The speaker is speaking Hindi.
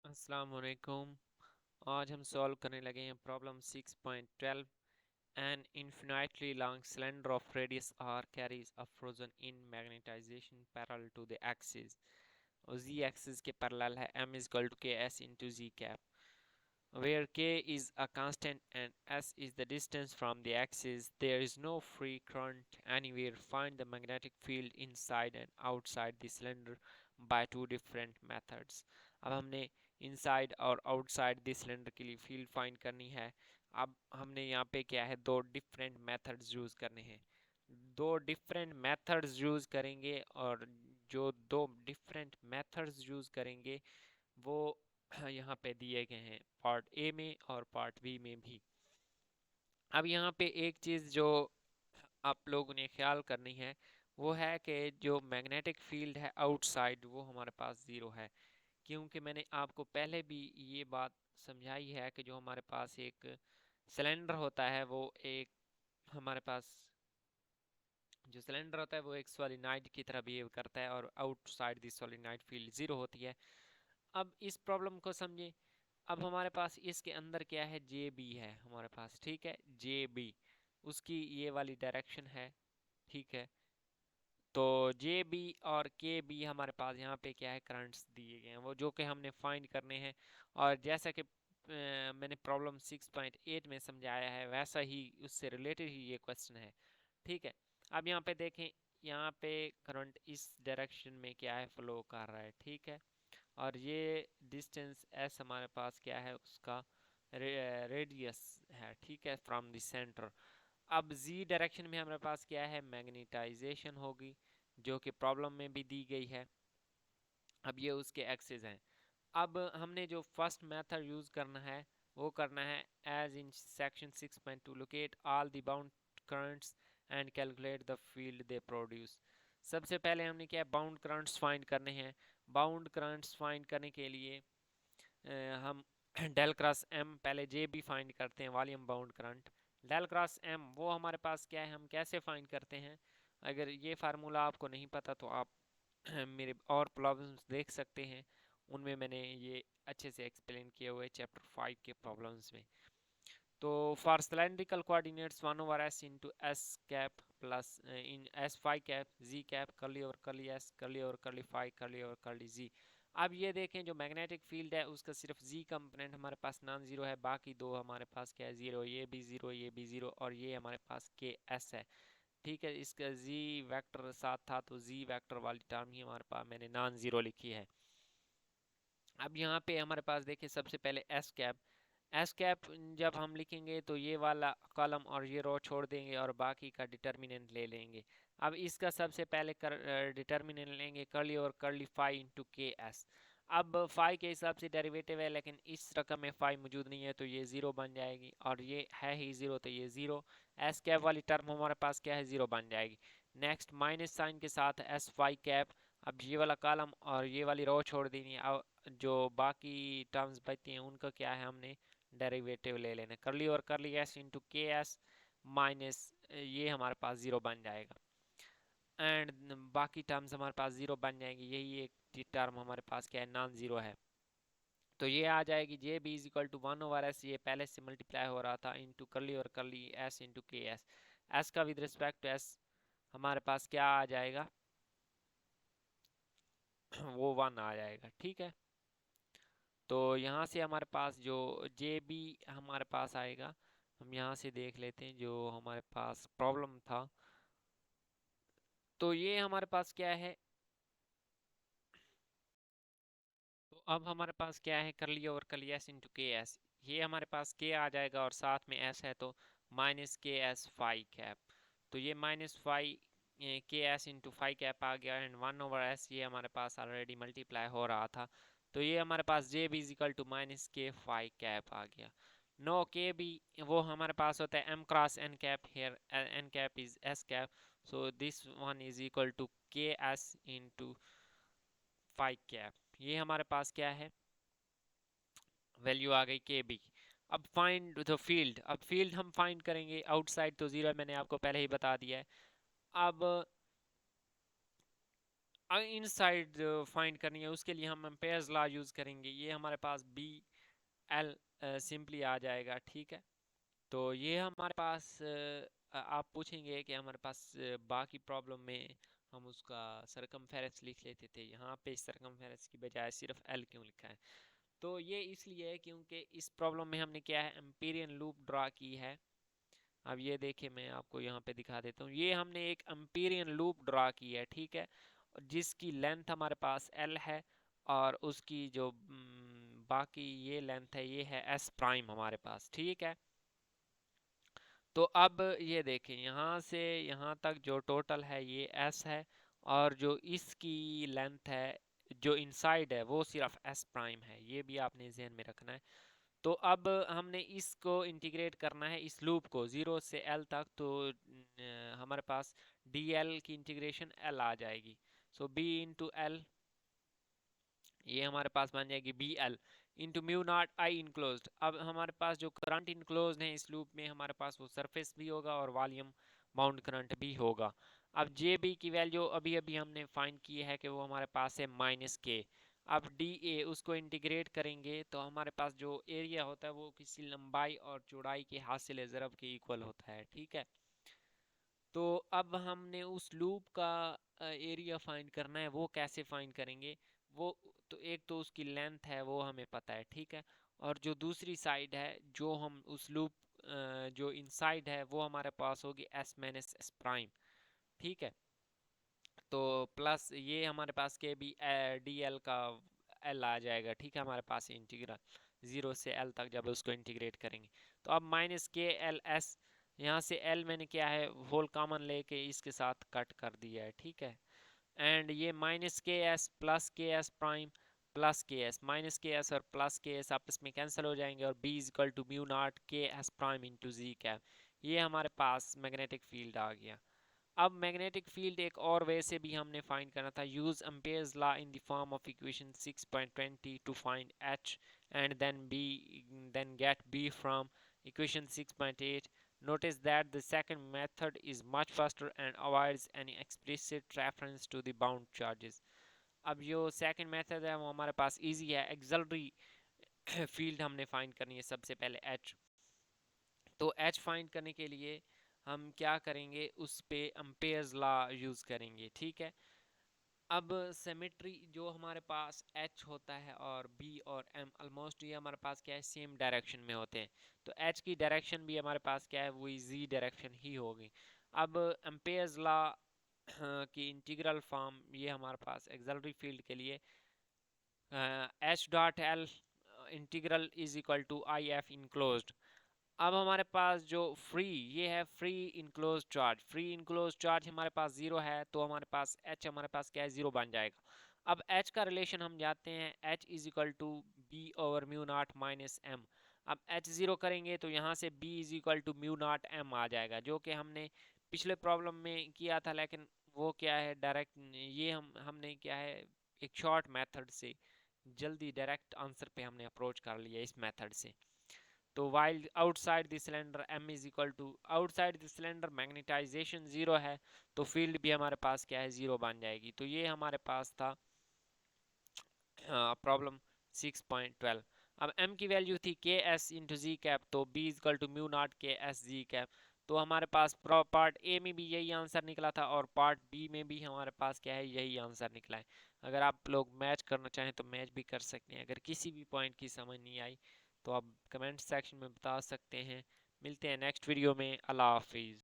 अस्सलाम वालेकुम। आज हम सॉल्व करने लगे हैं problem 6.12। An infinitely long cylinder of radius r carries a frozen in magnetization parallel to the axis और z axis के parallel है m is equal to ks into z cap, where k is a constant and s is the distance from the axis. There is no free current anywhere. Find the magnetic field inside and outside the cylinder by two different methods. अब हमने इनसाइड और आउटसाइड द सिलेंडर के लिए फील्ड फाइंड करनी है। अब हमने यहाँ पे क्या है, दो डिफरेंट मेथड्स यूज़ करने हैं। दो डिफरेंट मेथड्स यूज़ करेंगे और जो दो डिफरेंट मेथड्स यूज़ करेंगे वो यहाँ पे दिए गए हैं पार्ट ए में और पार्ट बी में भी। अब यहाँ पे एक चीज़ जो आप लोगों ने ख्याल करनी है वो है कि जो मैग्नेटिक फील्ड है आउटसाइड वो हमारे पास ज़ीरो है, क्योंकि मैंने आपको पहले भी ये बात समझाई है कि जो हमारे पास एक सिलेंडर होता है वो एक हमारे पास जो सिलेंडर होता है वो एक सॉलिनॉइड की तरह बिहेव करता है और outside the solenoid field zero होती है। अब इस प्रॉब्लम को समझें। अब हमारे पास इसके अंदर क्या है, जे बी है हमारे पास, ठीक है, जे बी उसकी ये वाली डायरेक्शन है, ठीक है। तो जे बी और के बी हमारे पास यहाँ पे क्या है, करंट्स दिए गए हैं वो जो कि हमने फाइंड करने हैं। और जैसा कि मैंने प्रॉब्लम 6.8 में समझाया है वैसा ही उससे रिलेटेड ही ये क्वेश्चन है, ठीक है। अब यहाँ पे देखें, यहाँ पे करंट इस डायरेक्शन में क्या है, फ्लो कर रहा है, ठीक है। और ये डिस्टेंस एस हमारे पास क्या है, उसका रेडियस है, ठीक है, फ्रॉम द सेंटर। अब जी डायरेक्शन में हमारे पास क्या है, मैग्नेटाइजेशन होगी जो कि प्रॉब्लम में भी दी गई है। अब ये उसके एक्सिस हैं। अब हमने जो फर्स्ट मेथड यूज़ करना है वो करना है as in section 6.2, locate all the bound currents and calculate the field they produce. सबसे पहले हमने क्या है, बाउंड करंट्स फाइंड करने हैं। बाउंड करंट्स फाइंड करने के लिए हम डेल क्रॉस एम, पहले जे बी फाइंड करते हैं, volume bound current. Del cross m वो हमारे पास क्या है, हम कैसे फाइंड करते हैं। अगर ये फार्मूला आपको नहीं पता तो आप मेरे और प्रॉब्लम्स देख सकते हैं, उनमें मैंने ये अच्छे से एक्सप्लेन किए हुए चैप्टर 5 के प्रॉब्लम्स में। तो for cylindrical coordinates 1/s into s cap plus in s phi cap z cap curly और करली एस करली और करली फाई करली और करली जी। अब ये देखें, जो मैग्नेटिक फील्ड है उसका सिर्फ जी कंपोनेंट हमारे पास नॉन जीरो है, बाकी दो हमारे पास क्या है, जीरो, ये भी जीरो, ये भी जीरो, और ये हमारे पास के एस है, ठीक है। इसका जी वेक्टर साथ था तो जी वेक्टर वाली टर्म ही हमारे पास मैंने नॉन जीरो लिखी है। अब यहाँ पे हमारे पास देखिए, सबसे पहले एस कैप, एस कैप जब हम लिखेंगे तो ये वाला कॉलम और ये रो छोड़ देंगे और बाकी का डिटर्मिनेंट ले लेंगे। अब इसका सबसे पहले डिटर्मिनेंट लेंगे करली और करली फाई इंटू के एस। अब फाई के हिसाब से डेरिवेटिव है लेकिन इस रकम में फाई मौजूद नहीं है तो ये ज़ीरो बन जाएगी, और ये है ही ज़ीरो तो ये ज़ीरो। एस कैप वाली टर्म हमारे पास क्या है, ज़ीरो बन जाएगी। नेक्स्ट माइनस साइन के साथ एस फाई कैप। अब ये वाला कॉलम और ये वाली रो छोड़ देनी है। अब जो बाकी टर्म्स बचती हैं उनका क्या है, हमने डेरिवेटिव ले लेना, करली और करली एस इंटू के एस माइनस ये हमारे पास ज़ीरो बन जाएगा, एंड बाकी टर्म्स हमारे पास ज़ीरो बन जाएंगी। यही एक टर्म हमारे पास क्या है, नॉन ज़ीरो है। तो ये आ जाएगी j b is equal to 1/s, ये पहले से मल्टीप्लाई हो रहा था, इंटू करली और करली एस इंटू के एस। एस का विद रिस्पेक्ट टू एस हमारे पास क्या आ जाएगा, वो वन आ जाएगा, ठीक है। तो यहाँ से हमारे पास जो जे बी हमारे पास आएगा, हम यहाँ से देख लेते हैं जो हमारे पास प्रॉब्लम था। तो ये हमारे पास क्या है, तो अब हमारे पास क्या है, कर लिया और कर लिया एस इंटू के एस, ये हमारे पास के आ जाएगा और साथ में एस है तो minus k S phi cap. तो ये minus phi k S into phi cap आ गया, एंड 1/s ये हमारे पास ऑलरेडी मल्टीप्लाई हो रहा था तो ये हमारे पास J B is equal to minus K phi cap आ गया। नो के बी वो हमारे पास होता है M cross N cap, here N cap is S cap, so this one is equal to K S into phi cap. ये हमारे पास क्या है, वैल्यू आ गई के बी। अब फाइंड द फील्ड, अब फील्ड हम फाइंड करेंगे, आउटसाइड तो जीरो है, मैंने आपको पहले ही बता दिया है। अब इनसाइड फाइंड करनी है, उसके लिए हम एम्पेयर्स लॉ यूज़ करेंगे। ये हमारे पास बी एल सिंपली आ जाएगा, ठीक है। तो ये हमारे पास आप पूछेंगे कि हमारे पास बाकी प्रॉब्लम में हम उसका सरकमफेरेंस लिख लेते थे, यहाँ पे सरकमफेरेंस की बजाय सिर्फ एल क्यों लिखा है? तो ये इसलिए है क्योंकि इस प्रॉब्लम में हमने क्या है, एम्पीरियन लूप ड्रा की है। अब ये देखिए, मैं आपको यहाँ पे दिखा देता हूँ, ये हमने एक एम्पीरियन लूप ड्रा की है, ठीक है, जिसकी लेंथ हमारे पास एल है और उसकी जो बाकी ये लेंथ है, ये है एस प्राइम हमारे पास, ठीक है। तो अब ये देखें, यहाँ से यहाँ तक जो टोटल है ये एस है, और जो इसकी लेंथ है जो इनसाइड है वो सिर्फ एस प्राइम है, ये भी आपने ध्यान में रखना है। तो अब हमने इसको इंटीग्रेट करना है, इस लूप को 0 से एल तक, तो हमारे पास डी एल की इंटीग्रेशन एल आ जाएगी। सो बी इंटू एल, ये हमारे पास बन जाएगी b l into mu naught I enclose. अब हमारे पास जो करंट इनक्लोज है इस लूप में, हमारे पास वो सरफेस भी होगा और वॉल्यूम बाउंड करंट भी होगा। अब जे बी की वैल्यू अभी अभी हमने फाइंड की है कि वो हमारे पास है माइनस के। अब डी ए उसको इंटीग्रेट करेंगे तो हमारे पास जो एरिया होता है वो किसी लंबाई और चौड़ाई के हासिल ज़रब के इक्वल होता है, ठीक है। तो अब हमने उस लूप का एरिया फाइंड करना है, वो कैसे फाइंड करेंगे? वो तो एक तो उसकी लेंथ है वो हमें पता है, ठीक है, और जो दूसरी साइड है जो हम उस लूप जो इनसाइड है वो हमारे पास होगी एस माइनस एस प्राइम, ठीक है। तो प्लस ये हमारे पास के भी डी एल का एल आ जाएगा, ठीक है, हमारे पास इंटीग्रल 0 से एल तक जब उसको इंटीग्रेट करेंगे। तो अब माइनस के एल एस, यहाँ से एल मैंने क्या है होल कॉमन लेके इसके साथ कट कर दिया है, ठीक है। एंड ये minus k s plus k s prime plus k s, minus k s और प्लस के एस आपस में कैंसिल हो जाएंगे, और b is equal to mu naught k s prime into z cap. ये हमारे पास मैग्नेटिक फील्ड आ गया। अब मैग्नेटिक फील्ड एक और वे से भी हमने फाइंड करना था, use Ampere's law in the form of equation 6.20 to find h and then get b from equation 6.8. Notice that the second method is much faster and avoids any explicit reference to the bound charges. अब जो सेकंड मेथड है वो हमारे पास इजी है, एक्सिलरी फील्ड हमने फाइंड करनी है सबसे पहले एच। तो एच फाइंड करने के लिए हम क्या करेंगे, उस पे एम्पेयर्स लॉ यूज़ करेंगे, ठीक है। अब सिमेट्री जो हमारे पास एच होता है और बी और एम ऑलमोस्ट ये हमारे पास क्या है सेम डायरेक्शन में होते हैं, तो एच की डायरेक्शन भी हमारे पास क्या है वही जी डायरेक्शन ही होगी। अब एम्पेयर्स लॉ की इंटीग्रल फॉर्म ये हमारे पास एक्सिलरी फील्ड के लिए h dot l integral is equal to I f enclosed. अब हमारे पास जो फ्री ये है free enclose charge, free enclose charge हमारे पास 0 है, तो हमारे पास एच हमारे पास क्या है 0 बन जाएगा। अब एच का रिलेशन हम जाते हैं, H is equal to B over mu nought minus M. अब एच 0 करेंगे तो यहाँ से B is equal to mu nought M आ जाएगा, जो कि हमने पिछले प्रॉब्लम में किया था, लेकिन वो क्या है डायरेक्ट, ये हमने क्या है एक शॉर्ट मेथड से जल्दी डायरेक्ट आंसर पे हमने अप्रोच कर लिया इस मेथड से। तो while outside the cylinder m is equal to outside the cylinder magnetization 0 है, तो फील्ड भी हमारे पास क्या है 0 बन जाएगी। तो ये हमारे पास था प्रॉब्लम 6.12। अब m की वैल्यू थी k S into z cap, तो b is equal to mu naught k s z cap. तो हमारे पास पार्ट ए में भी यही आंसर निकला था और पार्ट बी में भी हमारे पास क्या है यही आंसर निकला है। अगर आप लोग मैच करना चाहें तो मैच भी कर सकते हैं, अगर किसी भी पॉइंट की समझ नहीं आई तो आप कमेंट सेक्शन में बता सकते हैं। मिलते हैं नेक्स्ट वीडियो में, अल्लाह हाफिज़।